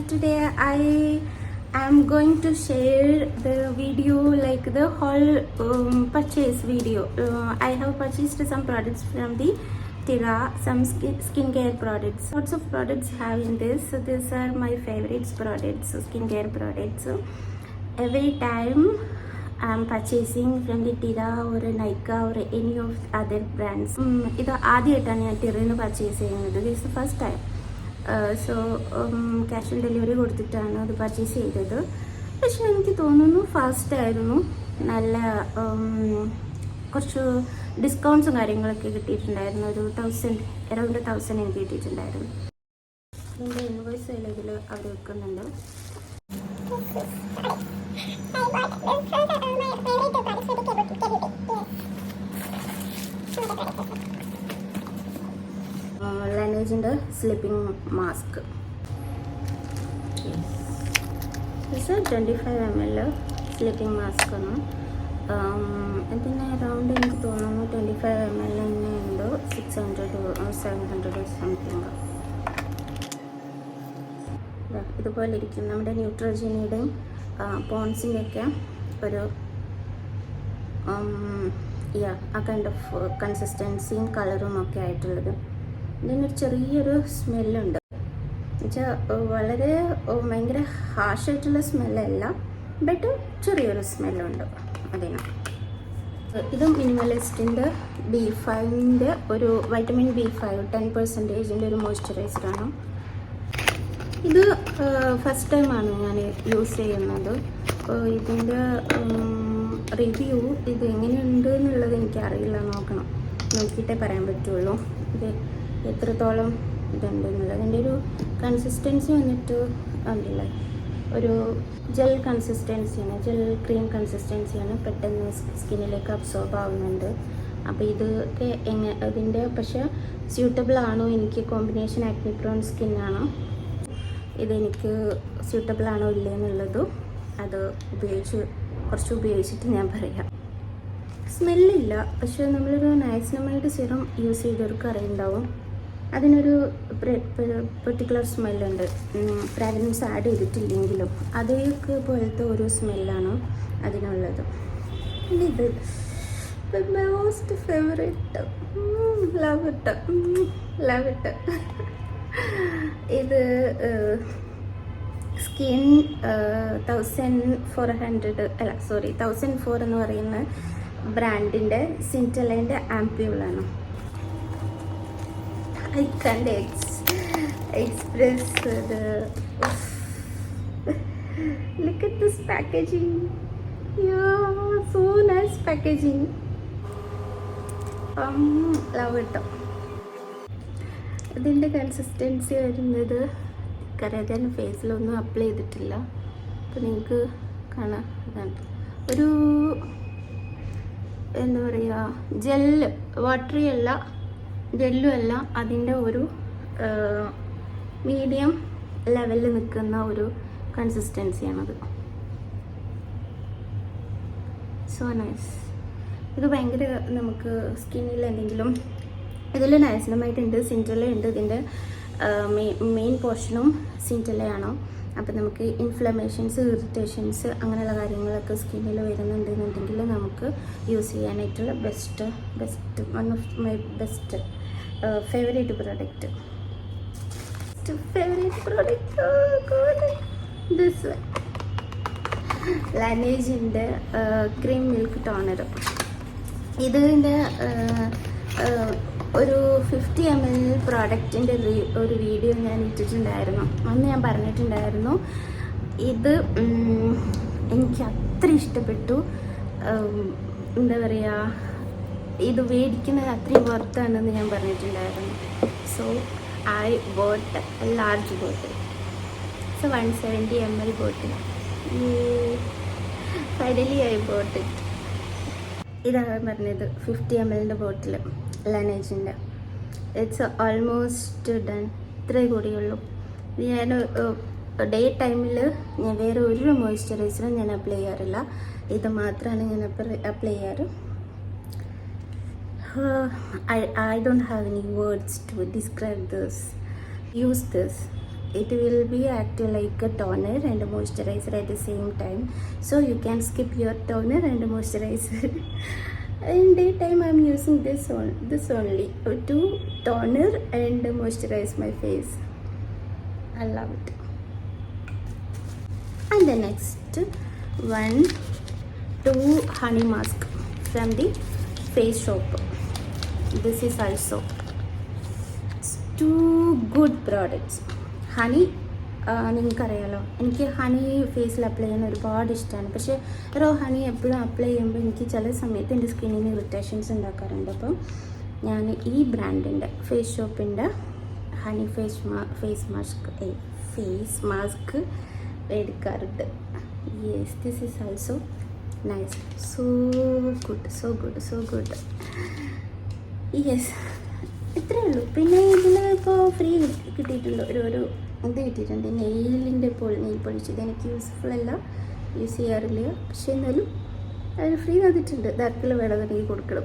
today I am going to share the video, like the whole purchase video. I have purchased some products from the Tira, some skincare products. Lots of products have in this. So these are my favorites products, skincare products. So every time I'm purchasing from the Tira or Nykaa or any of other brands. ഇത് ആദ്യമായിട്ടാണ് ഞാൻ ടിറയിൽ purchase ചെയ്യുന്നത്. This is the first time. So cash on delivery കൊടുത്തിട്ടാണ് അത് purchase ചെയ്തത്. പക്ഷെ എനിക്ക് തോന്നുന്നു ഫാസ്റ്റ് ആയിരുന്നു. നല്ല കുറച്ച് ഡിസ്കൗണ്ട്സും കാര്യങ്ങളൊക്കെ കിട്ടിയിട്ടുണ്ടായിരുന്നു. ഒരു അറൗണ്ട് 1000 എനിക്ക് കിട്ടിയിട്ടുണ്ടായിരുന്നു. എൻ്റെ ഇൻവോയ്സ് ഇതിൽ അവർ വെക്കുന്നുണ്ട്. Laneige's sleeping mask. This is 25 ml sleeping mask. ഇതിന് അറൗണ്ട് എനിക്ക് തോന്നുന്നു 25 ml തന്നെ ഉണ്ട്. 600 or 700 സംതിങ്. ഇതുപോലെ ഇരിക്കും. നമ്മുടെ ന്യൂട്രോജനിയുടെയും പോൺസിൻ്റെയൊക്കെ ഒരു ആ കൈൻഡ് ഓഫ് കൺസിസ്റ്റൻസിയും കളറും ഒക്കെ ആയിട്ടുള്ളത്. ഇതിനൊരു ചെറിയൊരു സ്മെല്ലുണ്ട്. എന്നുവെച്ചാൽ വളരെ ഭയങ്കര ഹാർഷായിട്ടുള്ള സ്മെല്ലല്ല, ബട്ട് ചെറിയൊരു സ്മെല്ലുണ്ട് അതിന്. ഇത് മിനിമലിസ്റ്റിൻ്റെ B5ൻ്റെ ഒരു വൈറ്റമിൻ B5 10% ഒരു മോയ്സ്ചറൈസറാണ്. ഇത് ഫസ്റ്റ് ടൈമാണ് ഞാൻ യൂസ് ചെയ്യുന്നത്. ഇതിൻ്റെ റിവ്യൂ ഇത് എങ്ങനെയുണ്ട് എന്നുള്ളത് എനിക്കറിയില്ല. നോക്കിയിട്ടേ പറയാൻ പറ്റുള്ളൂ ഇത് എത്രത്തോളം ഇതുണ്ടെന്നുള്ളത്. അതിൻ്റെ ഒരു കൺസിസ്റ്റൻസി വന്നിട്ട് ഉണ്ടല്ലേ, ഒരു ജെൽ കൺസിസ്റ്റൻസിയാണ്, ജെൽ ക്രീം കൺസിസ്റ്റൻസിയാണ്. പെട്ടെന്ന് സ്കിന്നിലേക്ക് അബ്സോർബ് ആവുന്നുണ്ട്. അപ്പോൾ ഇതൊക്കെ അതിൻ്റെ പക്ഷേ സ്യൂട്ടബിൾ ആണോ, എനിക്ക് കോമ്പിനേഷൻ ആക്നി പ്രോൺ സ്കിന്നാണോ, ഇതെനിക്ക് സ്യൂട്ടബിൾ ആണോ ഇല്ലേ എന്നുള്ളത് അത് കുറച്ച് ഉപയോഗിച്ചിട്ട് ഞാൻ പറയാം. സ്മെല്ലില്ല, പക്ഷേ നമ്മളൊരു നൈസിനമൈഡ് സിറം യൂസ് ചെയ്തവർക്ക് അറിയുണ്ടാവും അതിനൊരു പെർട്ടിക്കുലർ സ്മെല്ലുണ്ട്. ഫ്രാഗ്രൻസ് ആഡ് ചെയ്തിട്ടില്ലെങ്കിലും അതേക്ക് പോലത്തെ ഒരു സ്മെല്ലാണ് അതിനുള്ളത്. ഇത് മോസ്റ്റ് ഫേവറേറ്റ്, ലവ് ഇട്ട്. ഇത് സ്കിൻ 1004 എന്ന് പറയുന്ന ബ്രാൻഡിൻ്റെ സിൻറ്റലൈൻ്റെ ആംപ്യൂളാണ്. I can't express the look at this packaging. Yeah, so nice packaging. Love it. ഇതിൻ്റെ കൺസിസ്റ്റൻസി വരുന്നത് കരകൻ ഫേസിലൊന്നും അപ്ലൈ ചെയ്തിട്ടില്ല. അപ്പോൾ നിങ്ങൾക്ക് കാണാം, ഒരു എന്താ പറയുക, ജെല്ല്, വാട്ടറി അല്ല, ജെല്ലും അല്ല, അതിൻ്റെ ഒരു മീഡിയം ലെവലിൽ നിൽക്കുന്ന ഒരു കൺസിസ്റ്റൻസിയാണത്. So nice. ഇത് ഭയങ്കര നമുക്ക് സ്കിന്നിൽ എന്തെങ്കിലും, ഇതിൽ നൈസിനമായിട്ടുണ്ട്, സിൻറ്റല ഉണ്ട്. ഇതിൻ്റെ മെയിൻ പോർഷനും സിൻറ്റലയാണോ. അപ്പോൾ നമുക്ക് ഇൻഫ്ലമേഷൻസ്, ഇറിറ്റേഷൻസ് അങ്ങനെയുള്ള കാര്യങ്ങളൊക്കെ സ്കിന്നിൽ വരുന്നുണ്ടെന്നുണ്ടെങ്കിൽ നമുക്ക് യൂസ് ചെയ്യാനായിട്ടുള്ള one of my best favourite product. This ലാനേജിൻ്റെ ക്രീം മിൽക്ക് ടോണർ. ഇതിൻ്റെ ഒരു 50 ml പ്രോഡക്റ്റിൻ്റെ ഒരു വീഡിയോ ഞാൻ ഇട്ടിട്ടുണ്ടായിരുന്നു. അന്ന് ഞാൻ പറഞ്ഞിട്ടുണ്ടായിരുന്നു ഇത് എനിക്ക് അത്ര ഇഷ്ടപ്പെട്ടു. എന്താ പറയുക, ഇത് മേടിക്കുന്നത് അത്രയും വർത്താണെന്ന് ഞാൻ പറഞ്ഞിട്ടുണ്ടായിരുന്നു. So I bought a large bottle. So 170 ml bottle. Finally I bought it. ഇതാണ് പറഞ്ഞത് 50 ml ബോട്ടിൽ ലാനേജിൻ്റെ. It's almost done. ഇത്രേ കൂടിയുള്ളൂ. ഞാൻ ഡേ ടൈമിൽ ഞാൻ വേറെ ഒരു മോയ്സ്ചറൈസറും ഞാൻ അപ്ലൈ ചെയ്യാറില്ല. ഇത് മാത്രമാണ് ഞാൻ അപ്ലൈ ചെയ്യാറ്. I don't have any words to describe this. Use this. it will be act like a toner and a moisturizer at the same time, so you can skip your toner and moisturizer. In daytime I'm using this only to toner and moisturize my face. I love it. And the next one, 2 honey mask from the Face Shop. This is also 2 good products. Honey നിങ്ങൾക്കറിയാലോ, എനിക്ക് honey ഫേസിൽ apply ചെയ്യാൻ ഒരുപാട് ഇഷ്ടമാണ്. പക്ഷേ raw honey എപ്പോഴും apply ചെയ്യുമ്പോൾ എനിക്ക് ചില സമയത്ത് എൻ്റെ സ്കിന്നിന് ഇറിറ്റേഷൻസ് ഉണ്ടാക്കാറുണ്ട്. അപ്പം ഞാൻ ഈ ബ്രാൻഡിൻ്റെ ഫേസ് ഷോപ്പിൻ്റെ ഹണി ഫേസ് മാസ്ക് എടുക്കാറുണ്ട്. Yes, this is also nice. So good. Yes, ഇത്രയേ ഉള്ളൂ. പിന്നെ ഇതിന് ഇപ്പോൾ ഫ്രീ കിട്ടിയിട്ടുള്ളൂ ഒരു ഇത് കിട്ടിയിട്ടുണ്ട്, നെയിൽ പൊളിച്ച്. ഇതെനിക്ക് യൂസ്ഫുൾ അല്ല, യൂസ് ചെയ്യാറില്ല. പക്ഷേ എന്നാലും അതിന് ഫ്രീ തന്നിട്ടുണ്ട്. ദർക്കിൽ വേണമെന്നുണ്ടെങ്കിൽ കൊടുക്കണം.